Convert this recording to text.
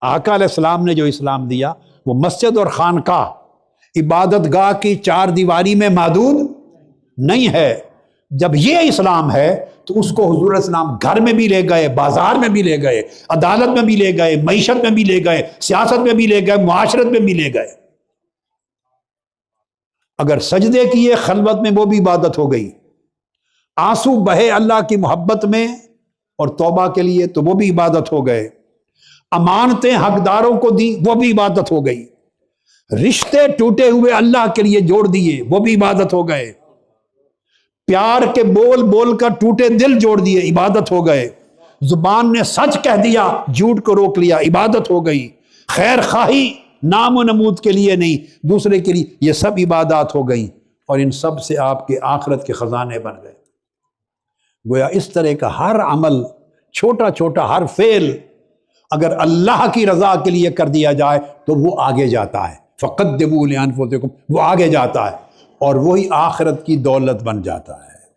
آقا علیہ السلام نے جو اسلام دیا وہ مسجد اور خانقاہ عبادت گاہ کی چار دیواری میں محدود نہیں ہے۔ جب یہ اسلام ہے تو اس کو حضور علیہ السلام گھر میں بھی لے گئے، بازار میں بھی لے گئے، عدالت میں بھی لے گئے، معیشت میں بھی لے گئے، سیاست میں بھی لے گئے، معاشرت میں بھی لے گئے۔ اگر سجدے کیے خلوت میں وہ بھی عبادت ہو گئی، آنسو بہے اللہ کی محبت میں اور توبہ کے لیے تو وہ بھی عبادت ہو گئے، امانتیں حقداروں کو دی وہ بھی عبادت ہو گئی، رشتے ٹوٹے ہوئے اللہ کے لیے جوڑ دیے وہ بھی عبادت ہو گئے، پیار کے بول بول کر ٹوٹے دل جوڑ دیے عبادت ہو گئے، زبان نے سچ کہہ دیا جھوٹ کو روک لیا عبادت ہو گئی، خیر خواہی نام و نمود کے لیے نہیں دوسرے کے لیے، یہ سب عبادات ہو گئیں، اور ان سب سے آپ کے آخرت کے خزانے بن گئے۔ گویا اس طرح کا ہر عمل، چھوٹا چھوٹا ہر فعل اگر اللہ کی رضا کے لیے کر دیا جائے تو وہ آگے جاتا ہے، فقدموا لانفسکم، وہ آگے جاتا ہے اور وہی آخرت کی دولت بن جاتا ہے۔